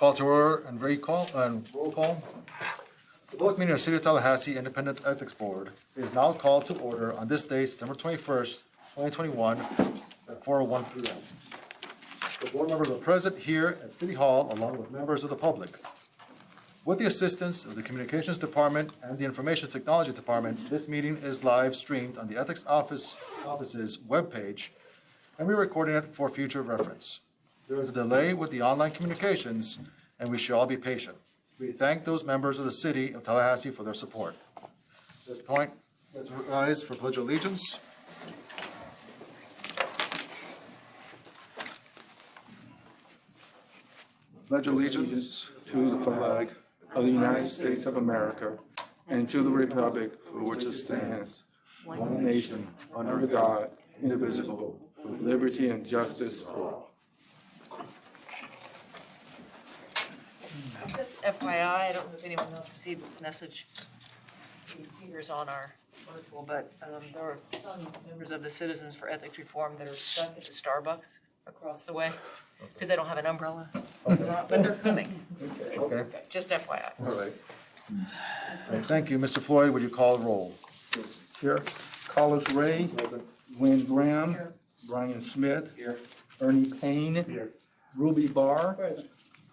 Call to order and roll call. The public meeting of the City of Tallahassee Independent Ethics Board is now called to order on this day, September 21st, 2021, at 4:01 p.m. The board members are present here at City Hall along with members of the public. With the assistance of the Communications Department and the Information Technology Department, this meeting is live streamed on the Ethics Office's webpage, and we're recording it for future reference. There is a delay with the online communications, and we should all be patient. We thank those members of the City of Tallahassee for their support. At this point, let's rise for Pledge of Allegiance. Pledge allegiance to the flag of the United States of America and to the republic for which it stands, one nation, under God, indivisible, with liberty and justice for all. Just FYI, I don't know if anyone else received this message. It appears on our virtual, but there are some members of the Citizens for Ethics Reform that are stuck at the Starbucks across the way because they don't have an umbrella. But they're coming. Okay. Just FYI. All right. All right, thank you. Mr. Floyd, would you call the roll? Here, Carlos Ray, Gwen Graham, Brian Smith, Ernie Payne, Ruby Barr,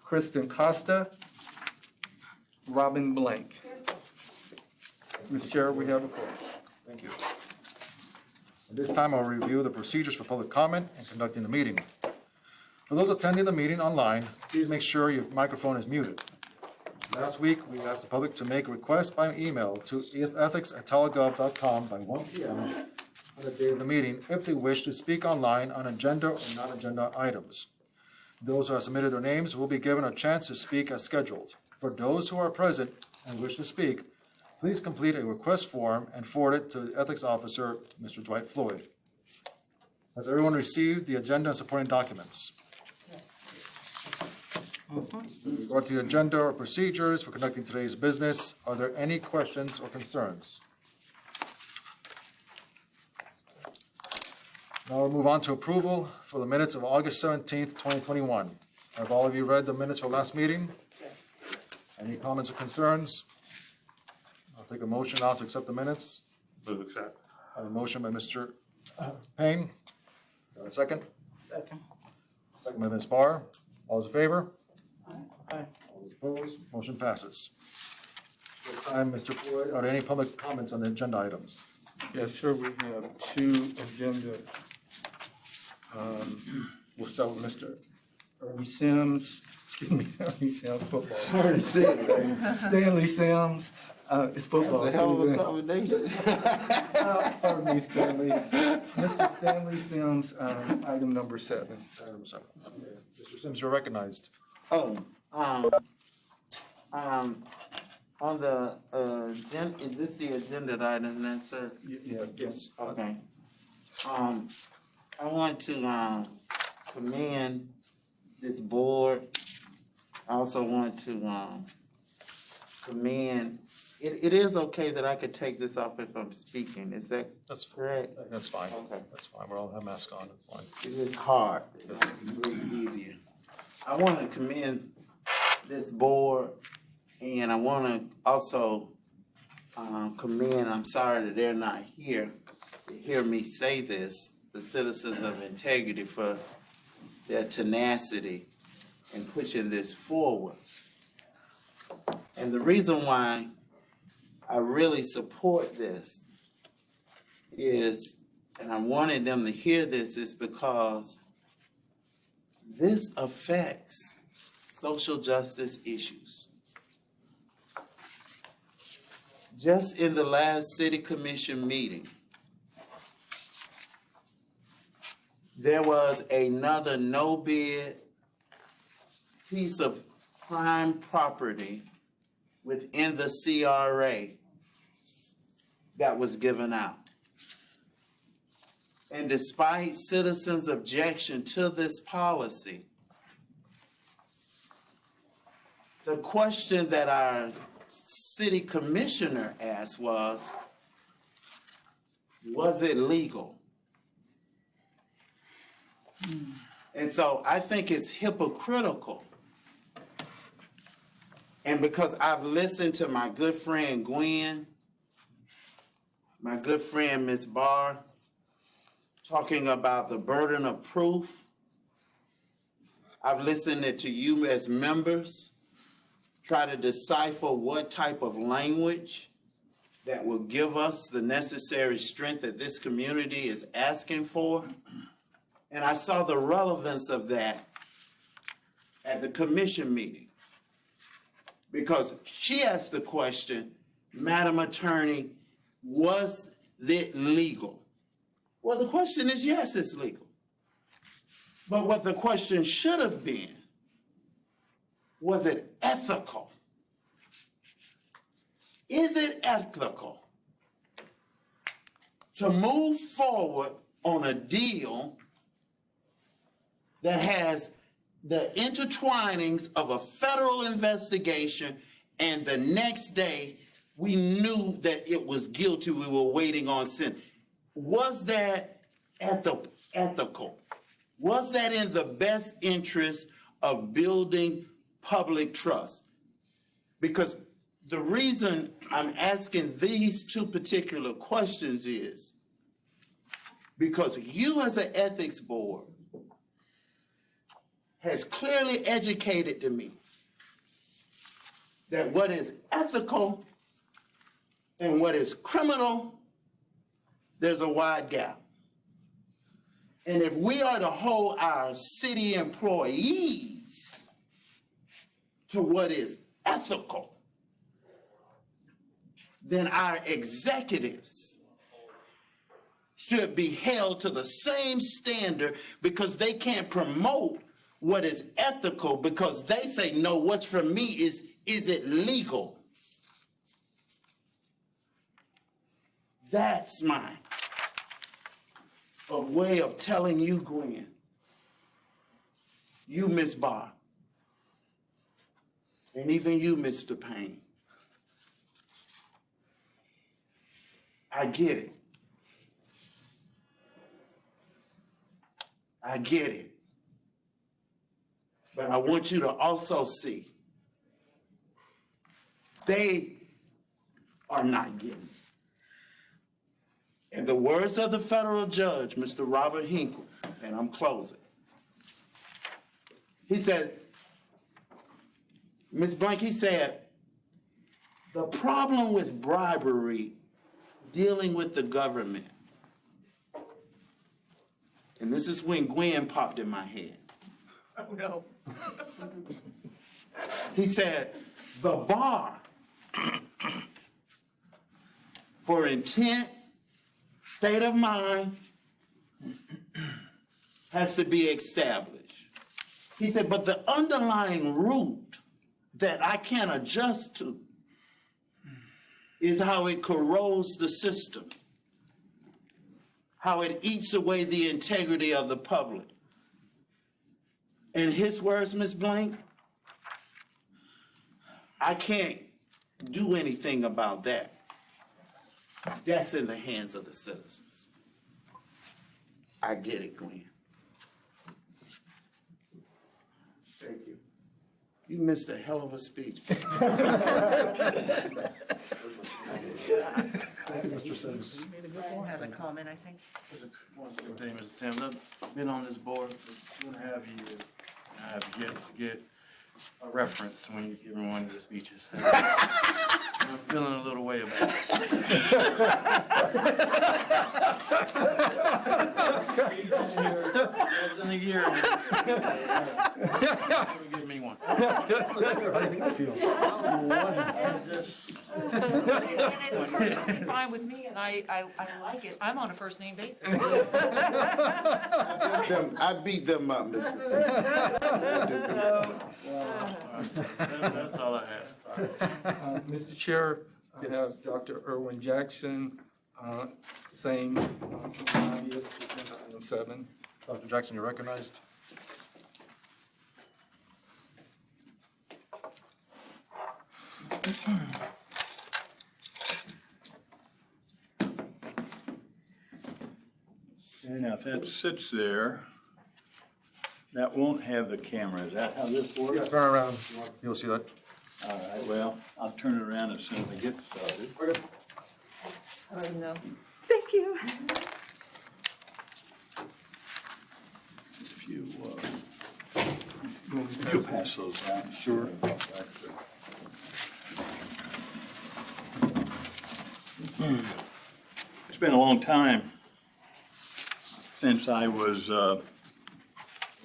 Kristen Costa, Robin Blank. Mr. Chair, we have a quorum. Thank you. At this time, I'll review the procedures for public comment and conducting the meeting. For those attending the meeting online, please make sure your microphone is muted. Last week, we asked the public to make requests by email to ethics@talagov.com by 1 p.m. on the day of the meeting if they wish to speak online on agenda or non-agenda items. Those who have submitted their names will be given a chance to speak as scheduled. For those who are present and wish to speak, please complete a request form and forward it to the Ethics Officer, Mr. Dwight Floyd. Has everyone received the agenda and supporting documents? With regard to the agenda or procedures for conducting today's business, are there any questions or concerns? Now we'll move on to approval for the minutes of August 17th, 2021. Have all of you read the minutes for last meeting? Any comments or concerns? I'll take a motion now to accept the minutes. Move to accept. I have a motion by Mr. Payne. Do I have a second? Second. Second by Ms. Barr. All those in favor? Aye. All those opposed? Motion passes. This time, Mr. Floyd, are there any public comments on the agenda items? Yes, sure, we have two agenda. We'll start with Mr. Ernie Sims, Ernie Sims, football. Stanley Sims, it's football. That's a hell of a combination. Pardon me, Stanley. Mr. Stanley Sims, item number 7. Item 7. Okay. Mr. Sims, you're recognized. Oh, on the agenda, is this the agenda item then, sir? Yeah, yes. Okay. I want to commend this board. I also want to commend, it is okay that I could take this off if I'm speaking, is that That's correct? That's fine. Okay. That's fine. We'll all have masks on. It's fine. It is hard, it's really easier. I want to commend this board, and I want to also commend, I'm sorry that they're not here to hear me say this, the citizens of integrity for their tenacity in pushing this forward. And the reason why I really support this is, and I wanted them to hear this, is because this affects social justice issues. Just in the last city commission meeting, there was another no-bid piece of prime property within the CRA that was given out. And despite citizens' objection to this policy, the question that our city commissioner asked was it legal? And so I think it's hypocritical And because I've listened to my good friend Gwen, my good friend Ms. Barr, talking about the burden of proof, I've listened to you as members try to decipher what type of language that will give us the necessary strength that this community is asking for. And I saw the relevance of that at the commission meeting. Because she asked the question, Madam Attorney, was it legal? Well, the question is, yes, it's legal. But what the question should have been, was it ethical? Is it ethical to move forward on a deal that has the intertwinings of a federal investigation, and the next day we knew that it was guilty, we were waiting on sin? Was that ethical? Was that in the best interest of building public trust? Because the reason I'm asking these two particular questions is because you as an ethics board has clearly educated to me that what is ethical and what is criminal, there's a wide gap. And if we are to hold our city employees to what is ethical, then our executives should be held to the same standard, because they can't promote what is ethical because they say, no, what's for me is it legal? That's my way of telling you, Gwen, you, Miss Barr, and even you, Mr. Payne. I get it. I get it. But I want you to also see they are not getting it. In the words of the federal judge, Mr. Robert Hinkle, and I'm closing, he said, Ms. Blank, he said, the problem with bribery dealing with the government, and this is when Gwen popped in my head. Oh, no. He said, the bar for intent, state of mind, has to be established. He said, but the underlying root that I can't adjust to is how it corrodes the system, how it eats away the integrity of the public. In his words, Ms. Blank, I can't do anything about that. That's in the hands of the citizens. I get it, Gwen. Thank you. You missed a hell of a speech. Mr. Sims. Brian has a comment, I think. One quick thing, Mr. Sims, I've been on this board for 2.5 years. I have yet to get a reference when you're giving one of the speeches. I'm feeling a little way about it. Less than a year. Give me one. How do you think I feel? Just, And it's perfectly fine with me, and I like it. I'm on a first-name basis. I beat them up, Mr. that's all I have. Mr. Chair, I have Dr. Irwin Jackson, same, item 7. Dr. Jackson, you're recognized. And now if that sits there, that won't have the camera. Is that how this works? Turn around, you'll see that. All right, well, I'll turn it around as soon as I get started. I don't even know. Thank you. If you'll pass those down. Sure. It's been a long time since I was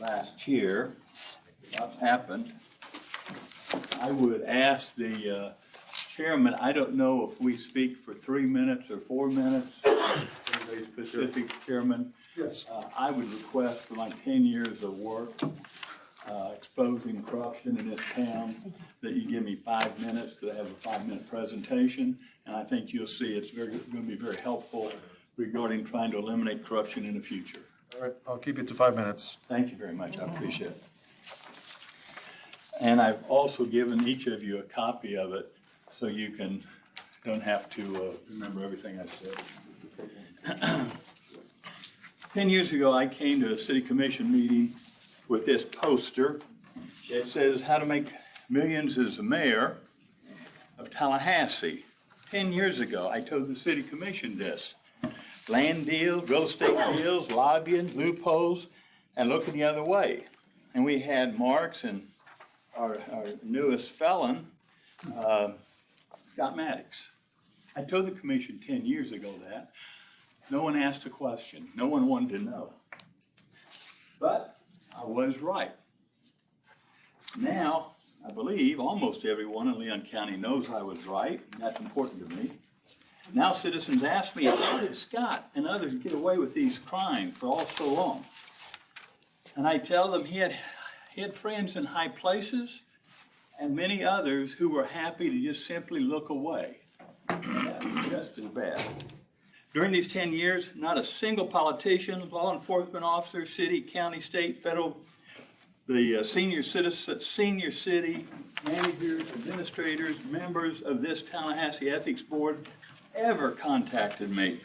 last here. What's happened? I would ask the chairman, I don't know if we speak for 3 minutes or 4 minutes, very specific, Chairman. Yes. I would request for my 10 years of work exposing corruption in this town, that you give me 5 minutes, because I have a 5-minute presentation, and I think you'll see it's going to be very helpful regarding trying to eliminate corruption in the future. All right, I'll keep it to 5 minutes. Thank you very much, I appreciate it. And I've also given each of you a copy of it, so you don't have to remember everything I said. 10 years ago, I came to a city commission meeting with this poster. It says, "How to make millions as the mayor of Tallahassee." 10 years ago, I told the city commission this. Land deals, real estate deals, lobbying, loopholes, and looking the other way. And we had Marks and our newest felon, Scott Maddox. I told the commission 10 years ago that. No one asked a question. No one wanted to know. But I was right. Now, I believe almost everyone in Leon County knows I was right, and that's important to me. Now citizens ask me, how did Scott and others get away with these crimes for all so long? And I tell them he had friends in high places and many others who were happy to just simply look away. Yeah, just as bad. During these 10 years, not a single politician, law enforcement officer, city, county, state, federal, the senior city managers, administrators, members of this Tallahassee Ethics Board ever contacted me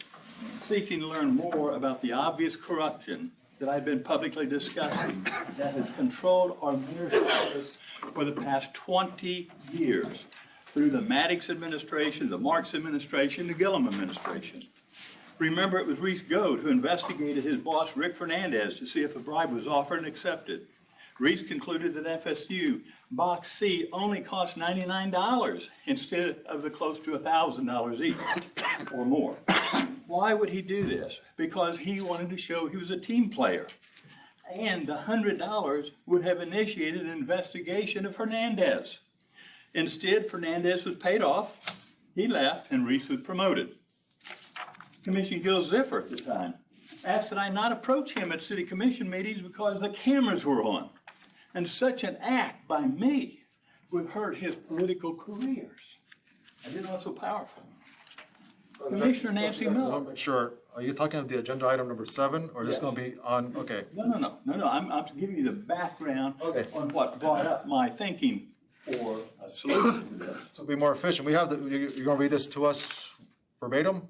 seeking to learn more about the obvious corruption that I've been publicly discussing that has controlled our mayor's office for the past 20 years through the Maddox administration, the Marks administration, the Gillum administration. Remember, it was Reese Goad who investigated his boss, Rick Fernandez, to see if a bribe was offered and accepted. Reese concluded that FSU Box C only cost $99 instead of the close to $1,000 each or more. Why would he do this? Because he wanted to show he was a team player. And the $100 would have initiated an investigation of Hernandez. Instead, Fernandez was paid off, he left, and Reese was promoted. Commissioner Gil Ziffer at the time asked that I not approach him at city commission meetings because the cameras were on. And such an act by me would hurt his political careers. I didn't know it was so powerful. Commissioner Nancy Miller. Make sure, are you talking about the agenda item number 7, or is this going to be on, okay. No, I'm giving you the background Okay. on what brought up my thinking for a solution to this. To be more efficient, we have you're going to read this to us verbatim?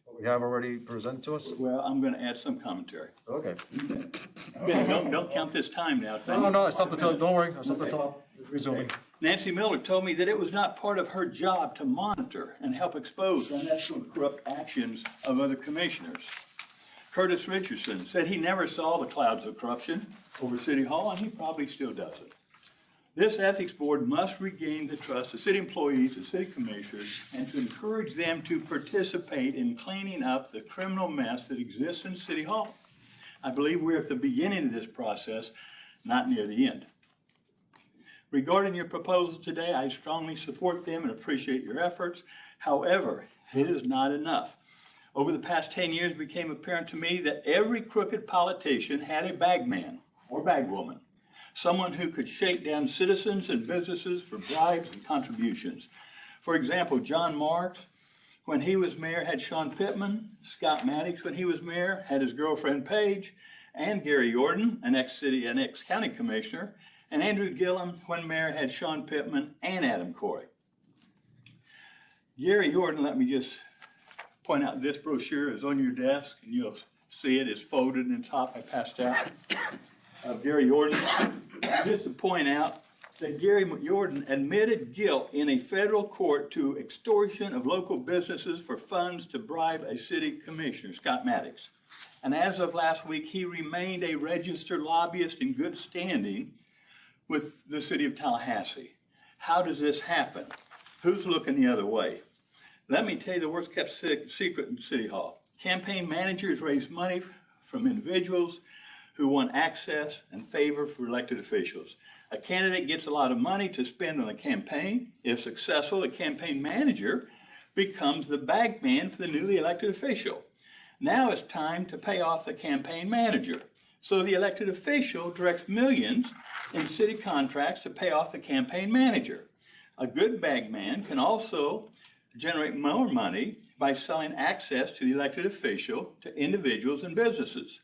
What we have already presented to us? Well, I'm going to add some commentary. Okay. Okay, don't count this time now. thank you. No, I stopped the top, don't worry, I stopped the top, it's resuming. Nancy Miller told me that it was not part of her job to monitor and help expose unethical and corrupt actions of other commissioners. Curtis Richardson said he never saw the clouds of corruption over City Hall, and he probably still doesn't. This ethics board must regain the trust of city employees and city commissioners and to encourage them to participate in cleaning up the criminal mess that exists in City Hall. I believe we're at the beginning of this process, not near the end. Regarding your proposals today, I strongly support them and appreciate your efforts. However, it is not enough. Over the past 10 years, it became apparent to me that every crooked politician had a bagman or bagwoman, someone who could shake down citizens and businesses for bribes and contributions. For example, John Marks, when he was mayor, had Sean Pittman. Scott Maddox, when he was mayor, had his girlfriend Paige, and Gary Jordan, an ex-county commissioner, and Andrew Gillum, when mayor, had Sean Pittman and Adam Corey. Gary Jordan, let me just point out, this brochure is on your desk, and you'll see it is folded in top. I passed out. Gary Jordan, just to point out, that Gary Jordan admitted guilt in a federal court to extortion of local businesses for funds to bribe a city commissioner, Scott Maddox. And as of last week, he remained a registered lobbyist in good standing with the City of Tallahassee. How does this happen? Who's looking the other way? Let me tell you the worst kept secret in City Hall. Campaign managers raise money from individuals who want access and favor for elected officials. A candidate gets a lot of money to spend on a campaign. If successful, the campaign manager becomes the bag man for the newly elected official. Now it's time to pay off the campaign manager. So the elected official directs millions in city contracts to pay off the campaign manager. A good bag man can also generate more money by selling access to the elected official to individuals and businesses.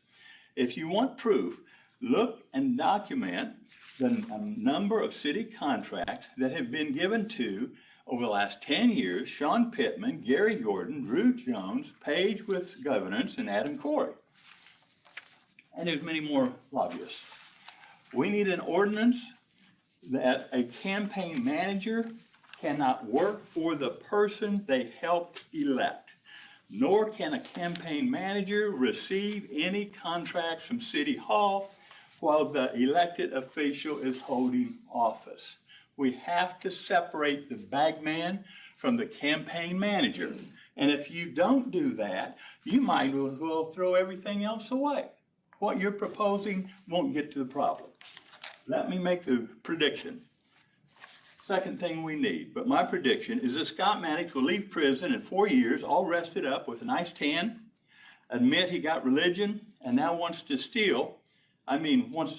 If you want proof, look and document the number of city contracts that have been given to, over the last 10 years, Sean Pittman, Gary Jordan, Drew Jones, Paige with Governance, and Adam Corey. And there's many more lobbyists. We need an ordinance that a campaign manager cannot work for the person they helped elect, nor can a campaign manager receive any contracts from City Hall while the elected official is holding office. We have to separate the bag man from the campaign manager. And if you don't do that, you might as well throw everything else away. What you're proposing won't get to the problem. Let me make the prediction. Second thing we need, but my prediction is that Scott Maddox will leave prison in 4 years, all rested up with a nice tan, admit he got religion, and now wants to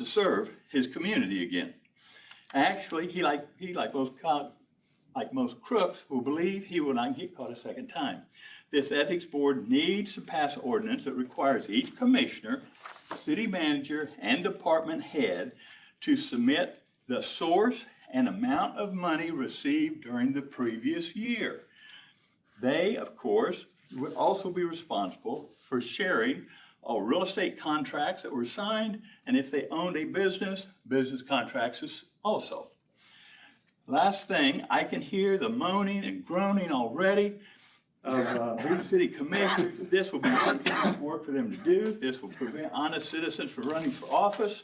serve his community again. Actually, he like most crooks will believe he will not get caught a second time. This ethics board needs to pass an ordinance that requires each commissioner, city manager, and department head to submit the source and amount of money received during the previous year. They, of course, would also be responsible for sharing all real estate contracts that were signed, and if they owned a business contracts also. Last thing, I can hear the moaning and groaning already of these city commissioners. This will be work for them to do. This will prevent honest citizens from running for office.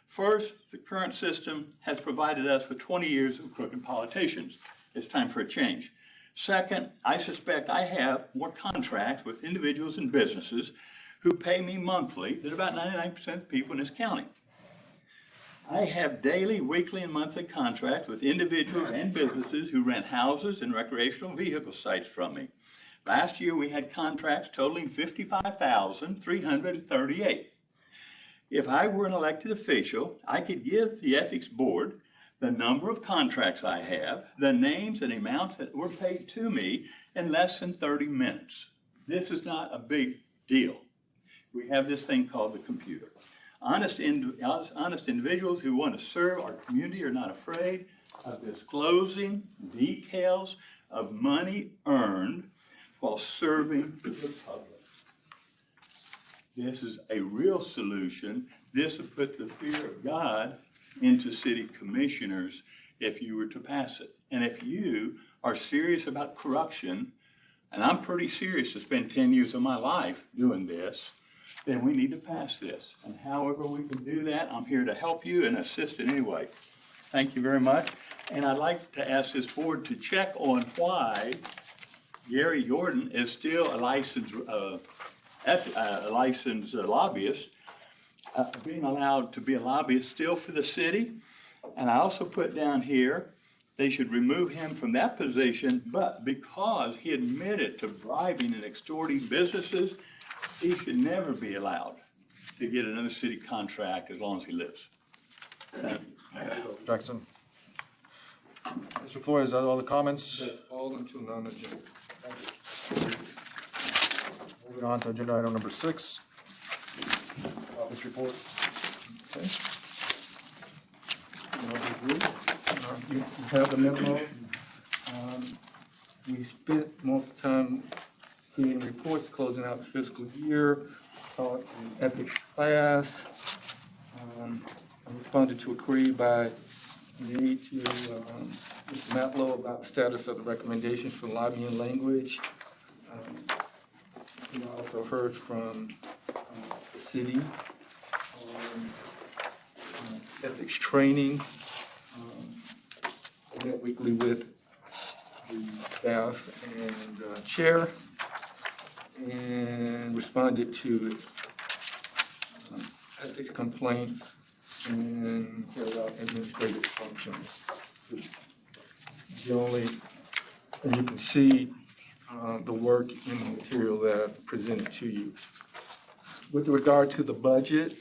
First, the current system has provided us with 20 years of crooked politicians. It's time for a change. Second, I suspect I have more contracts with individuals and businesses who pay me monthly than about 99% of the people in this county. I have daily, weekly, and monthly contracts with individuals and businesses who rent houses and recreational vehicle sites from me. Last year, we had contracts totaling $55,338. If I were an elected official, I could give the ethics board the number of contracts I have, the names and amounts that were paid to me in less than 30 minutes. This is not a big deal. We have this thing called the computer. Honest individuals who want to serve our community are not afraid of disclosing details of money earned while serving the public. This is a real solution. This would put the fear of God into city commissioners if you were to pass it. And if you are serious about corruption, and I'm pretty serious to spend 10 years of my life doing this, then we need to pass this. And however we can do that, I'm here to help you and assist in any way. Thank you very much. And I'd like to ask this board to check on why Gary Jordan is still a licensed lobbyist, being allowed to be a lobbyist still for the city. And I also put down here, they should remove him from that position, but because he admitted to bribing and extorting businesses, he should never be allowed to get another city contract as long as he lives. Thank you. Jackson. Mr. Flores, is that all the comments? That's all until non-agenda. Moving on to agenda item number 6. Office report. Okay. You have the memo. We spent most time creating reports, closing out the fiscal year, taught an ethics class. I responded to a query by made to Mr. Matlow about the status of the recommendations for lobbying language. We also heard from the city on ethics training. We met weekly with the staff and chair and responded to ethics complaints and carried out administrative functions. Generally, and you can see the work in the material that I've presented to you. With regard to the budget,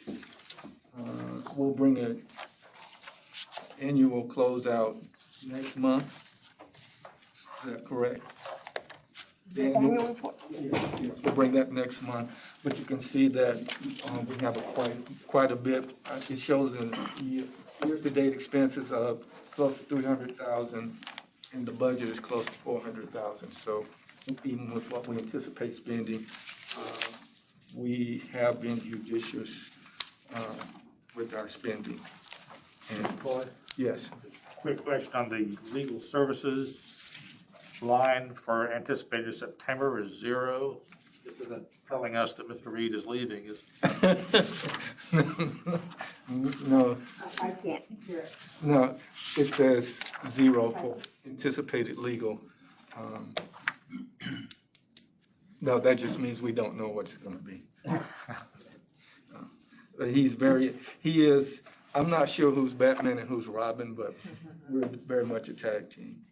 we'll bring an annual closeout next month. Is that correct? The annual report? Yes, we'll bring that next month, but you can see that we have quite a bit. It shows in year-to-date expenses of close to 300,000, and the budget is close to 400,000. So even with what we anticipate spending, we have been judicious with our spending. And Floyd? yes. Quick question on the legal services line for anticipated September is 0. This isn't telling us that Mr. Reed is leaving, is No, I can't hear it. no, it says 0 for anticipated legal. No, that just means we don't know what it's gonna be. He is, I'm not sure who's Batman and who's Robin, but we're very much a tag team.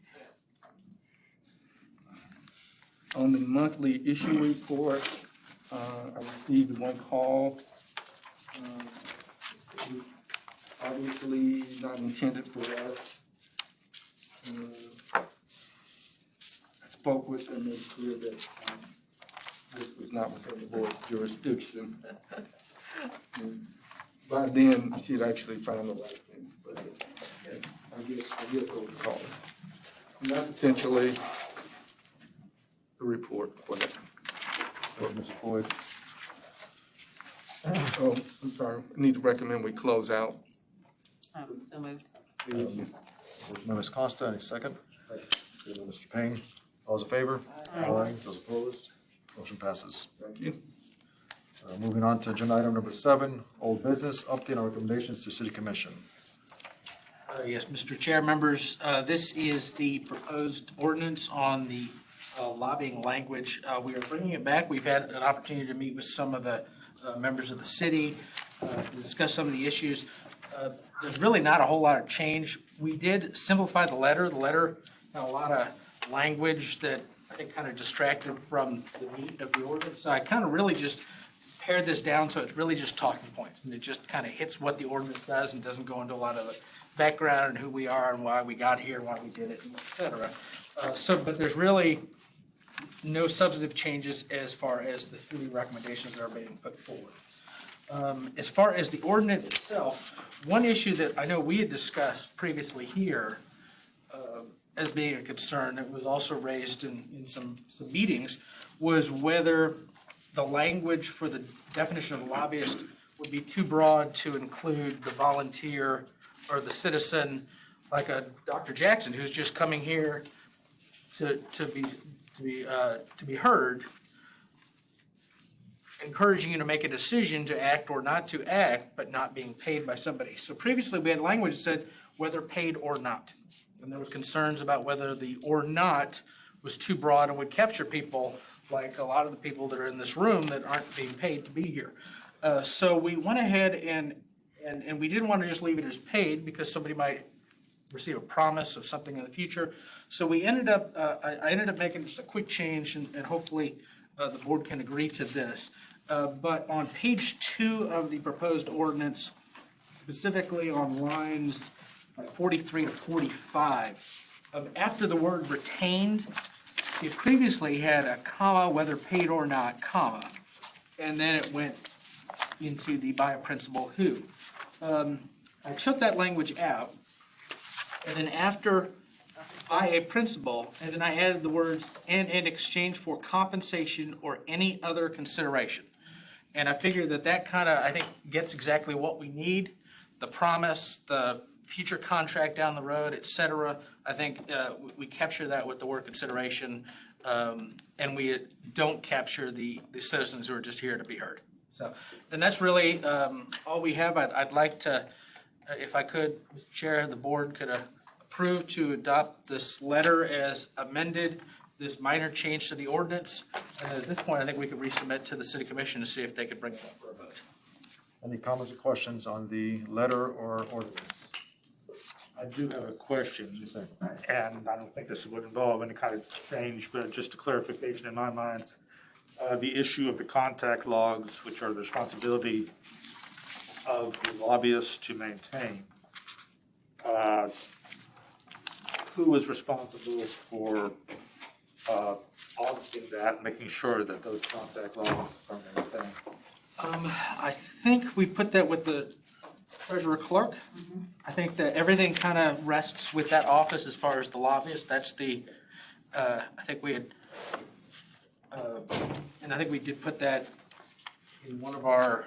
On the monthly issue report, I received one call. It was obviously not intended for us. I spoke with them and made it clear that this was not within the board's jurisdiction. And by then, she'd actually found the right thing, but I get those calls. And that's essentially the report for that. Mr. Floyd. Oh, I'm sorry, I need to recommend we close out. So moved. Motion by Ms. Costa, any second? Second by Mr. Payne. All those in favor? Aye. Those opposed? Motion passes. Thank you. Moving on to agenda item number 7, old business, update on recommendations to city commission. Yes, Mr. Chair, members, this is the proposed ordinance on the lobbying language. We are bringing it back. We've had an opportunity to meet with some of the members of the city to discuss some of the issues. There's really not a whole lot of change. We did simplify the letter. The letter had a lot of language that I think kind of distracted from the meat of the ordinance. So I kind of really just pared this down so it's really just talking points, and it just kind of hits what the ordinance does and doesn't go into a lot of the background and who we are and why we got here, why we did it, et cetera. But there's really no substantive changes as far as the 3 recommendations that are being put forward. As far as the ordinance itself, one issue that I know we had discussed previously here as being a concern that was also raised in some meetings was whether the language for the definition of lobbyist would be too broad to include the volunteer or the citizen, like a Dr. Jackson, who's just coming here to be heard, encouraging you to make a decision to act or not to act, but not being paid by somebody. So previously, we had language that said whether paid or not. And there was concerns about whether the or not was too broad and would capture people like a lot of the people that are in this room that aren't being paid to be here. So we went ahead and we didn't want to just leave it as paid because somebody might receive a promise of something in the future. So we ended up, I ended up making just a quick change and hopefully the board can agree to this. But on page 2 of the proposed ordinance, specifically on lines 43 to 45, after the word retained, it previously had a comma, whether paid or not, comma, and then it went into the by a principal who. I took that language out, and then after by a principal, and then I added the words, and in exchange for compensation or any other consideration. And I figured that kind of, I think, gets exactly what we need, the promise, the future contract down the road, et cetera. I think we capture that with the word consideration, and we don't capture the citizens who are just here to be heard. So, and that's really all we have. I'd like to, if I could, Mr. Chair, the board could approve to adopt this letter as amended, this minor change to the ordinance. And at this point, I think we could resubmit to the city commission to see if they could bring it up for a vote. Any comments or questions on the letter or ordinance? I do have a question, and I don't think this would involve any kind of change, but just a clarification in my mind. The issue of the contact logs, which are the responsibility of the lobbyists to maintain. Who is responsible for auditing that, making sure that those contact logs are maintained? I think we put that with the treasurer clerk. I think that everything kind of rests with that office as far as the lobbyist. That's the, I think we had, and I think we did put that in one of our,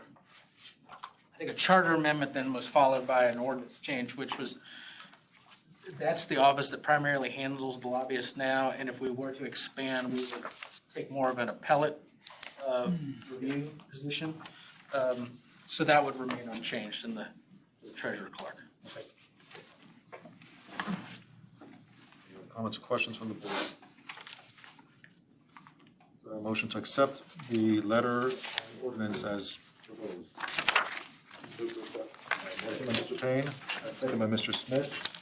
I think a charter amendment then was followed by an ordinance change, which was, that's the office that primarily handles the lobbyist now. And if we were to expand, we would take more of an appellate review position. So that would remain unchanged in the treasurer clerk. Comments or questions from the board? Motion to accept the letter and ordinance as proposed. Motion by Mr. Payne, second by Mr. Smith.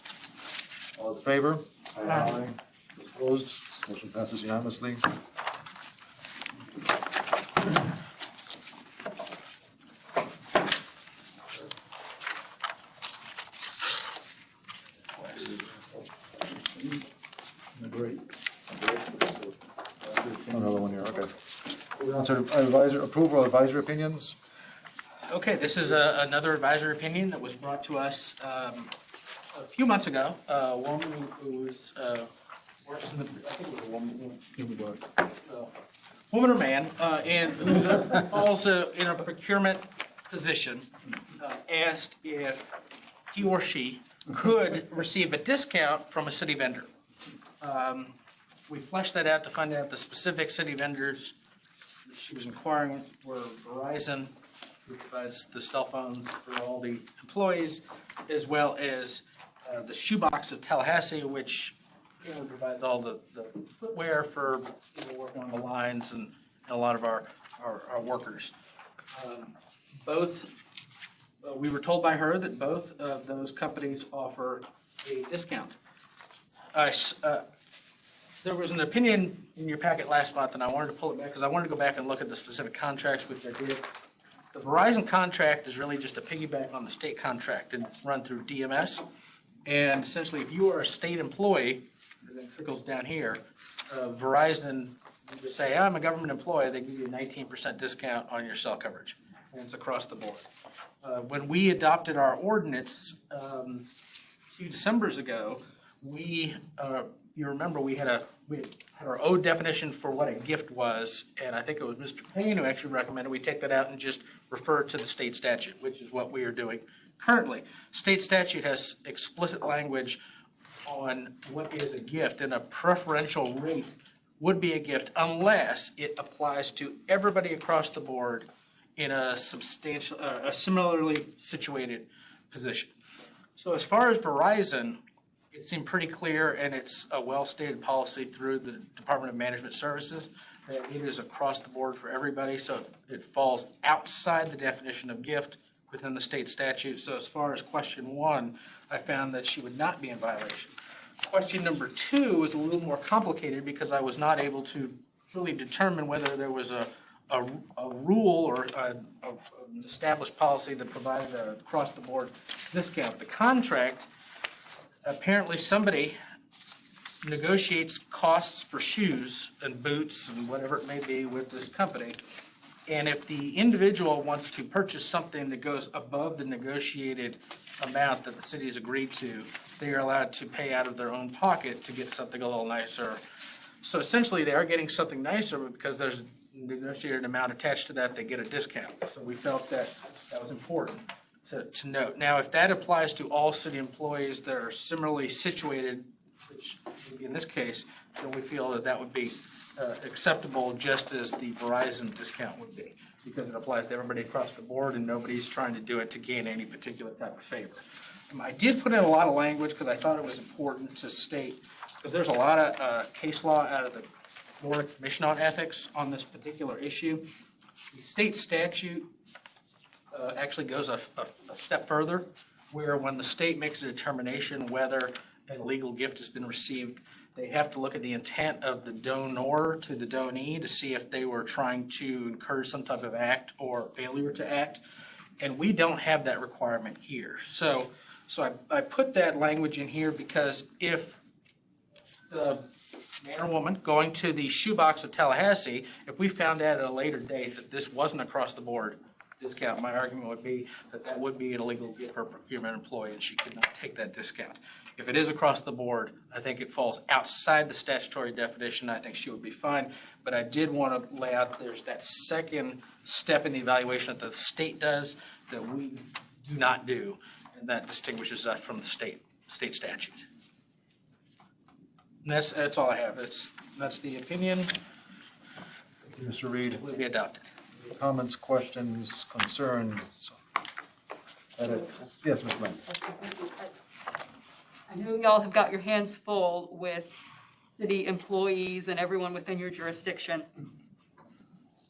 All in favor? Aye. Opposed? Motion passes unanimously. Another one here, okay. We're on to approval of advisory opinions. Okay, this is another advisory opinion that was brought to us a few months ago. A woman who was, works in the, I think it was a woman, woman or man, and who falls in a procurement position, asked if he or she could receive a discount from a city vendor. We fleshed that out to find out the specific city vendors that she was inquiring were Verizon, who provides the cell phones for all the employees, as well as the Shoebox of Tallahassee, which provides all the footwear for working on the lines and a lot of our workers. We were told by her that both of those companies offer a discount. There was an opinion in your packet last month, and I wanted to pull it back because I wanted to go back and look at the specific contracts, which I did. The Verizon contract is really just a piggyback on the state contract and it's run through DMS. And essentially, if you are a state employee, and then trickles down here, Verizon, you just say, I'm a government employee, they give you a 19% discount on your cell coverage. And it's across the board. When we adopted our ordinance 2 Decembers ago, you remember we had our old definition for what a gift was, and I think it was Mr. Payne who actually recommended we take that out and just refer to the state statute, which is what we are doing currently. State statute has explicit language on what is a gift, and a preferential rate would be a gift unless it applies to everybody across the board in a similarly situated position. So as far as Verizon, it seemed pretty clear, and it's a well-stated policy through the Department of Management Services, that it is across the board for everybody, so it falls outside the definition of gift within the state statute. So as far as question 1, I found that she would not be in violation. Question number 2 was a little more complicated because I was not able to truly determine whether there was a rule or an established policy that provided an across-the-board discount. The contract, apparently somebody negotiates costs for shoes and boots and whatever it may be with this company. And if the individual wants to purchase something that goes above the negotiated amount that the city has agreed to, they are allowed to pay out of their own pocket to get something a little nicer. So essentially they are getting something nicer, but because there's a negotiated amount attached to that, they get a discount. So we felt that that was important. to note. Now, if that applies to all city employees that are similarly situated, which would be in this case, then we feel that that would be acceptable, just as the Verizon discount would be, because it applies to everybody across the board and nobody's trying to do it to gain any particular type of favor. I did put in a lot of language because I thought it was important to state, because there's a lot of case law out of the Florida Commission on Ethics on this particular issue. The state statute actually goes a step further, where when the state makes a determination whether a legal gift has been received, they have to look at the intent of the donor to the donee to see if they were trying to encourage some type of act or failure to act. And we don't have that requirement here. So I put that language in here because if the man or woman going to the shoebox of Tallahassee, if we found out at a later date that this wasn't across the board discount, my argument would be that that would be an illegal gift for a procurement employee and she could not take that discount. If it is across the board, I think it falls outside the statutory definition. I think she would be fine. But I did want to lay out there's that second step in the evaluation that the state does that we do not do, and that distinguishes us from the state statute. And that's all I have. That's the opinion. Thank you, Mr. Reed. Will be adopted. Comments, questions, concerns? Yes, Ms. Lynn. I know y'all have got your hands full with city employees and everyone within your jurisdiction.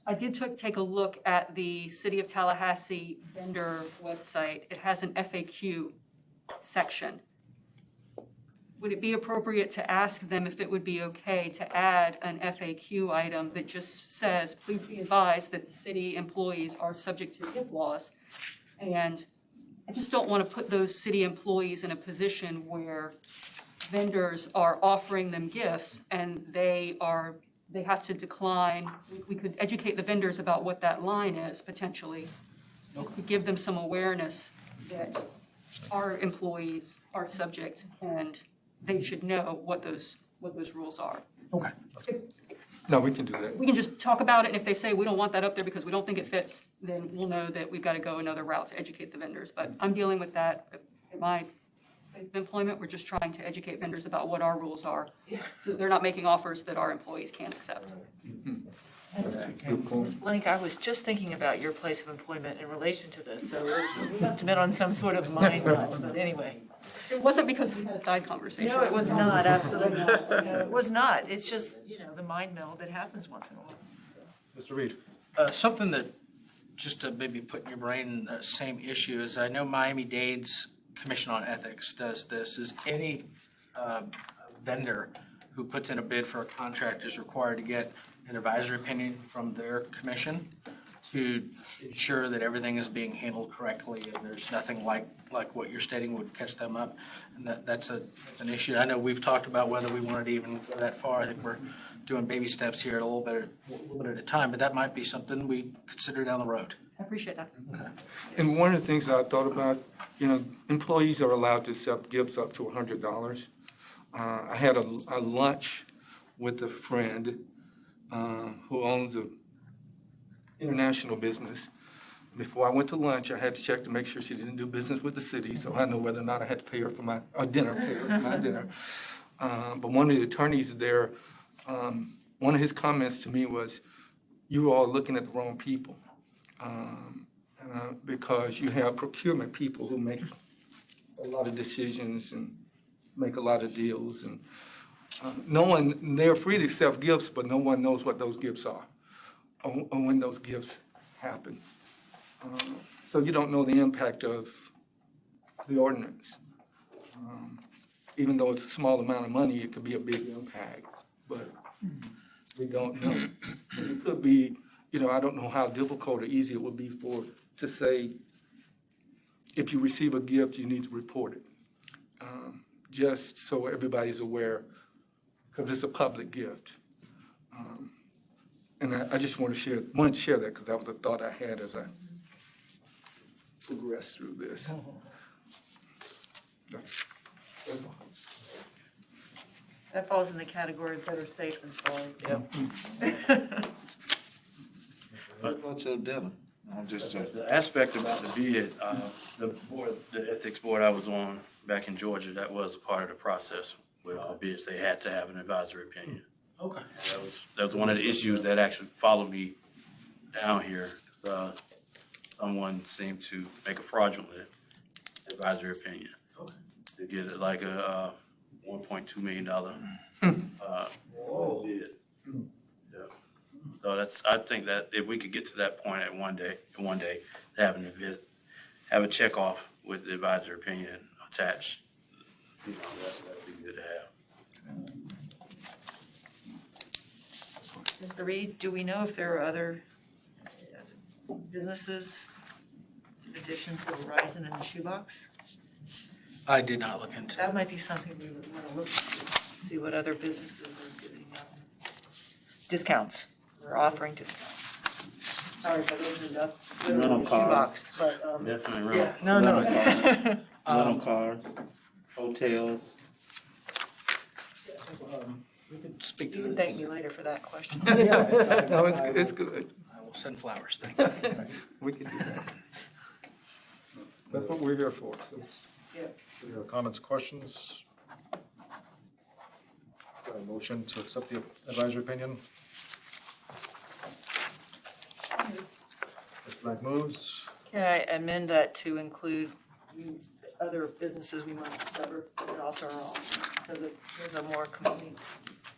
I did take a look at the City of Tallahassee vendor website. It has an FAQ section. Would it be appropriate to ask them if it would be okay to add an FAQ item that just says, please be advised that city employees are subject to gift laws? And I just don't want to put those city employees in a position where vendors are offering them gifts and they have to decline. We could educate the vendors about what that line is potentially, just to give them some awareness that our employees are subject and they should know what those rules are. Okay. No, we can do that. We can just talk about it, and if they say we don't want that up there because we don't think it fits, then we'll know that we've got to go another route to educate the vendors. But I'm dealing with that in my place of employment. We're just trying to educate vendors about what our rules are, so that they're not making offers that our employees can't accept. Ms. Blank, I was just thinking about your place of employment in relation to this, so we must have been on some sort of mind meld, but anyway. It wasn't because we had a side conversation. No, it was not, absolutely not. No, it was not. It's just, the mind meld that happens once in a while. Mr. Reed. Something that, just to maybe put in your brain, same issue, is I know Miami-Dade's Commission on Ethics does this, is any vendor who puts in a bid for a contract is required to get an advisory opinion from their commission to ensure that everything is being handled correctly and there's nothing like what you're stating would catch them up. And that's an issue. I know we've talked about whether we wanted to even go that far. I think we're doing baby steps here a little bit at a time, but that might be something we consider down the road. I appreciate that. Okay. And one of the things that I thought about, employees are allowed to accept gifts up to $100. I had a lunch with a friend who owns a international business. Before I went to lunch, I had to check to make sure she didn't do business with the city, so I know whether or not I had to pay her for my dinner. But one of the attorneys there, one of his comments to me was, "You all are looking at the wrong people," because you have procurement people who make a lot of decisions and make a lot of deals, and they're free to accept gifts, but no one knows what those gifts are or when those gifts happen. So you don't know the impact of the ordinance. Even though it's a small amount of money, it could be a big impact, but we don't know. It could be, I don't know how difficult or easy it would be to say, if you receive a gift, you need to report it. Just so everybody's aware, because it's a public gift. And I just wanted to share that because that was a thought I had as I progressed through this. That falls in the category of better safe than sorry. What about your dinner? I'm just, The aspect about the bid, the ethics board I was on back in Georgia, that was a part of the process with all bids. They had to have an advisory opinion. Okay. That was one of the issues that actually followed me down here. Someone seemed to make a fraudulent advisory opinion. Okay. To get it like a $1.2 million bid. Yeah. So I think that if we could get to that point at one day, having a visit, have a check off with the advisory opinion attached, that'd be good to have. Mr. Reed, do we know if there are other businesses in addition to Verizon and the shoebox? I did not look into it. That might be something we would want to look to, see what other businesses are giving discounts, or offering discounts. Sorry if I opened up Rental the cars. shoebox, but, Definitely yeah, right. no, no. rental cars, hotels. We could speak to You the. can thank me later for that question. No, it's good. I will send flowers, thank you. We can do that. That's what we're here for. Any other comments, questions? Got a motion to accept the advisory opinion? Mr. Black moves. Can I amend that to include other businesses we might discover that also are on, so that there's a more complete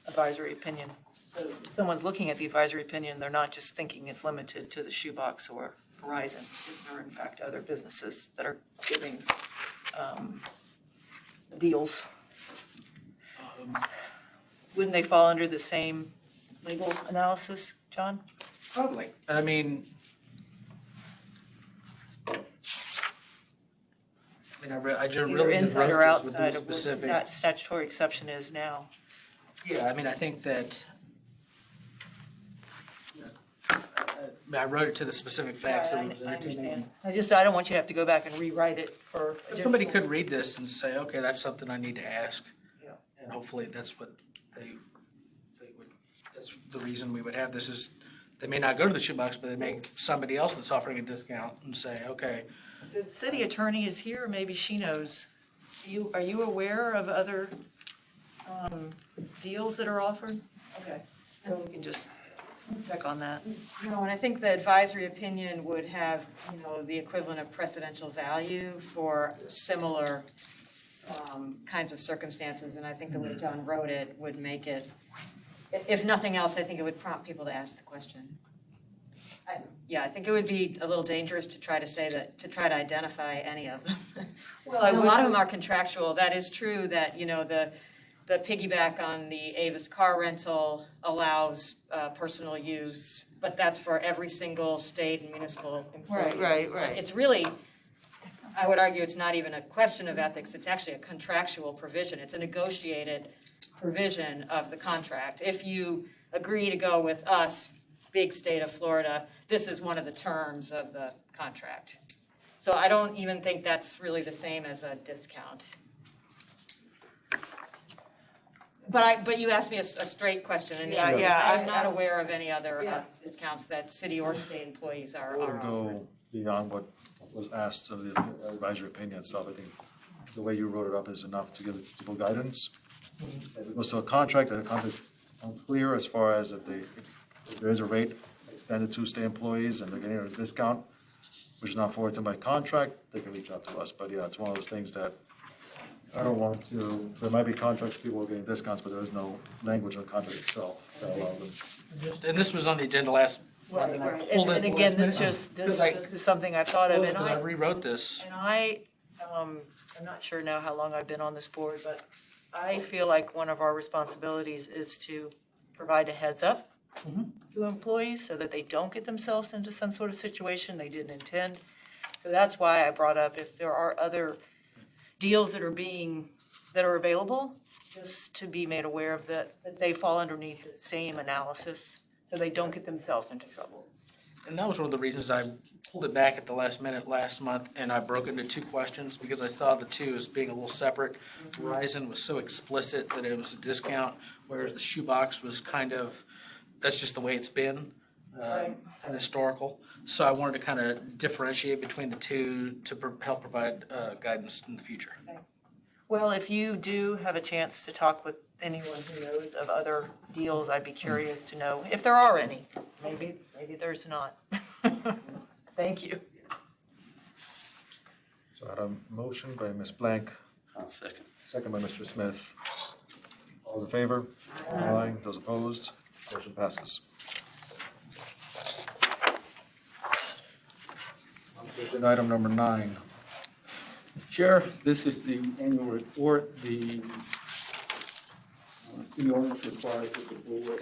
advisory opinion? So if someone's looking at the advisory opinion, they're not just thinking it's limited to the shoebox or Verizon. If there are in fact other businesses that are giving deals. Wouldn't they fall under the same legal analysis, John? Probably. I mean, I just Either really inside wrote or this with outside the of what specific. the statutory exception is now. Yeah, I mean, I think that. I wrote it to the specific facts that I were presented to me. understand. I don't want you to have to go back and rewrite it for. Somebody could read this and say, okay, that's something I need to ask. Yeah. And hopefully that's what they would, that's the reason we would have this is, they may not go to the shoebox, but they may, somebody else that's offering a discount and say, okay, The city attorney is here, maybe she knows. Are you aware of other deals that are offered? Okay, so we can just check on that. No, and I think the advisory opinion would have, the equivalent of precedential value for similar kinds of circumstances. And I think the way John wrote it would make it, if nothing else, I think it would prompt people to ask the question. I think it would be a little dangerous to try to say that, to try to identify any of them. Well, And a lot of them are contractual. That is true that, the piggyback on the Avis car rental allows personal use, but that's for every single state and municipal employee. Right. It's really, I would argue it's not even a question of ethics, it's actually a contractual provision. It's a negotiated provision of the contract. If you agree to go with us, big state of Florida, this is one of the terms of the contract. So I don't even think that's really the same as a discount. But you asked me a straight question, and I'm not aware of any other discounts that city or state employees I are wouldn't offering. go beyond what was asked of the advisory opinion itself. I think the way you wrote it up is enough to give people guidance. If it goes to a contract, and the contract is unclear as far as if there is a rate extended to state employees and they're getting a discount, which is not forwarded to by contract, they can reach out to us. But yeah, it's one of those things that I don't want to, there might be contracts, people are getting discounts, but there is no language in the contract itself that allows them. and this was on the agenda last month. And I pulled it And again, last this minute. is something I thought of, and Because I rewrote this. I'm not sure now how long I've been on this board, but I feel like one of our responsibilities is to provide a heads up to employees so that they don't get themselves into some sort of situation they didn't intend. So that's why I brought up if there are other deals that are available, just to be made aware of that they fall underneath the same analysis, so they don't get themselves into trouble. And that was one of the reasons I pulled it back at the last minute last month, and I broke it into two questions because I saw the two as being a little separate. Verizon was so explicit that it was a discount, whereas the shoebox was kind of, that's just the way it's been. and historical. So I wanted to kind of differentiate between the two to help provide guidance in the future. Well, if you do have a chance to talk with anyone who knows of other deals, I'd be curious to know if there are any. Maybe there's not. Thank you. So I had a motion by Ms. Blank, Second. second by Mr. Smith. All in favor? Aye. Those opposed? Motion passes. Agenda item number 9. Chair, this is the annual report. The city ordinance requires that the board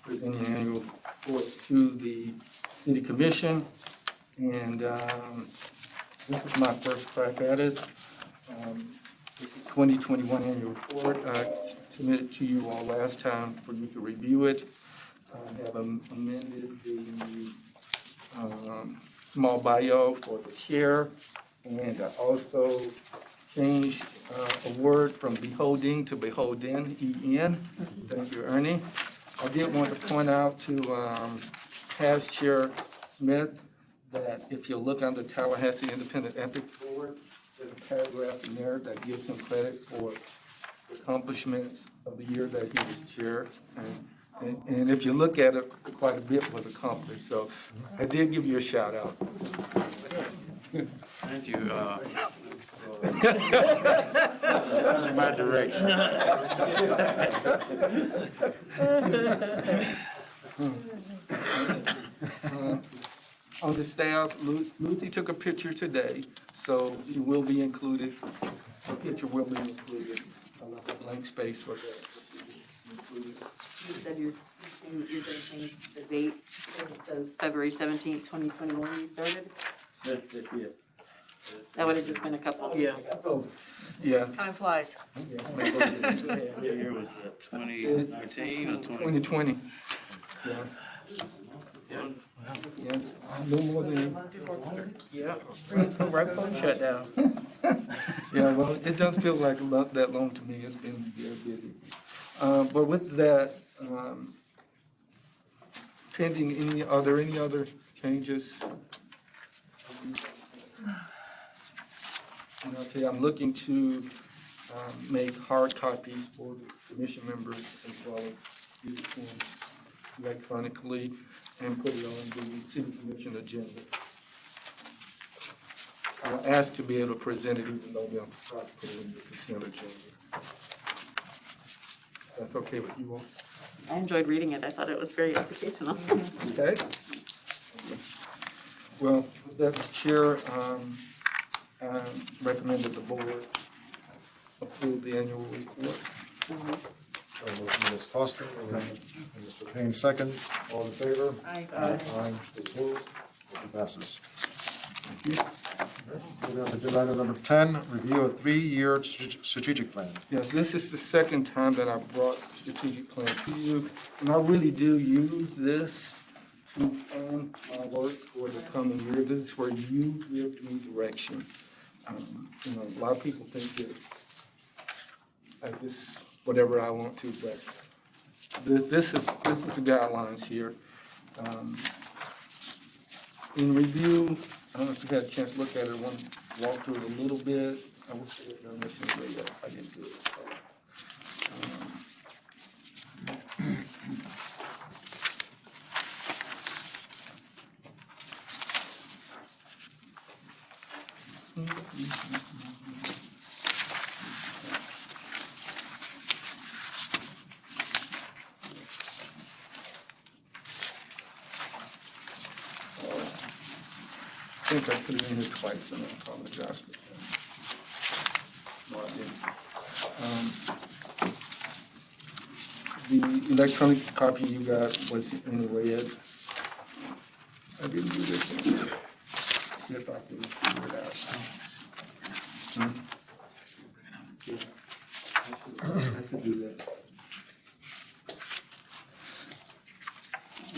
present an annual report to the city commission. And this is my first crack at it. This is 2021 annual report. I submitted to you all last time for you to review it. I have amended the small bio for the chair. And I also changed a word from beholding to beholden, E-N. Thank you, Ernie. I did want to point out to past Chair Smith that if you look on the Tallahassee Independent Ethics Board, there's a paragraph in there that gives him credit for the accomplishments of the year that he was chair. And if you look at it, quite a bit was accomplished. So I did give you a shout out. Thank you. In my direction. On the staff, Lucy took a picture today, so she will be included. Her picture will be included. I left a blank space for that. Included. You said you're going to change the date, because it says February 17th, 2021 you started? That would have just been a couple. Yeah. Yeah. Time flies. What year was that, 2019 or 20? 2020. Yeah. Yes, no more than, Yeah. Right before the shutdown. yeah, well, it doesn't feel like that long to me. It's been very busy. But with that, pending are there any other changes? And I'll tell you, I'm looking to make hard copies for the commission members as well as use them electronically and put it on the city commission agenda. I'll ask to be able to present it even though they'll try to put it in the consent agenda. That's okay with you all? I enjoyed reading it. I thought it was very educational. Okay. Well, that the chair recommended the board approve the annual report. Motion by Ms. Foster and Mr. Payne, second. All in favor? Aye. Aye. Those opposed? Motion passes. Moving on to agenda item number 10, review a 3-year strategic plan. Yes, this is the second time that I've brought strategic plan to you, and I really do use this to plan my work for the coming year. This is where you give me direction. You know, a lot of people think that I just whatever I want to, but this is the guidelines here. In review, I don't know if you had a chance to look at it. I want to walk through it a little bit. I wish I had done this in a way that I didn't do it. I think I put it in here twice, and I apologize for that. No, I didn't. The electronic copy you got was in red. I didn't do this one. See if I can figure it out. Yeah. I could do that.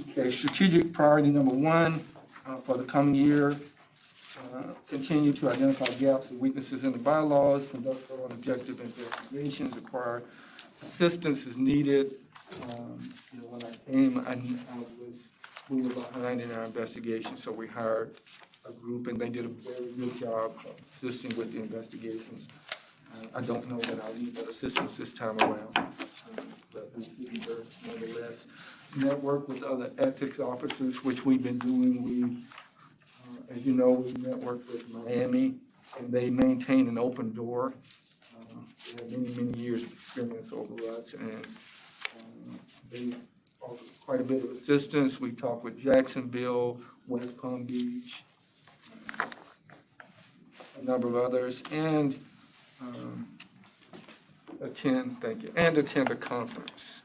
Okay, strategic priority number 1 for the coming year. Continue to identify gaps and weaknesses in the bylaws, conduct thorough and objective investigations, acquire assistance as needed. You know, when I came, I was we were behind in our investigation, so we hired a group, and they did a very good job of assisting with the investigations. I don't know that I'll need that assistance this time around, but we did her nonetheless. Network with other ethics officers, which we've been doing. We, as you know, we network with Miami, and they maintain an open door. They have many, many years of experience over us, and they offer quite a bit of assistance. We talked with Jacksonville, West Palm Beach, a number of others, and attend a conference.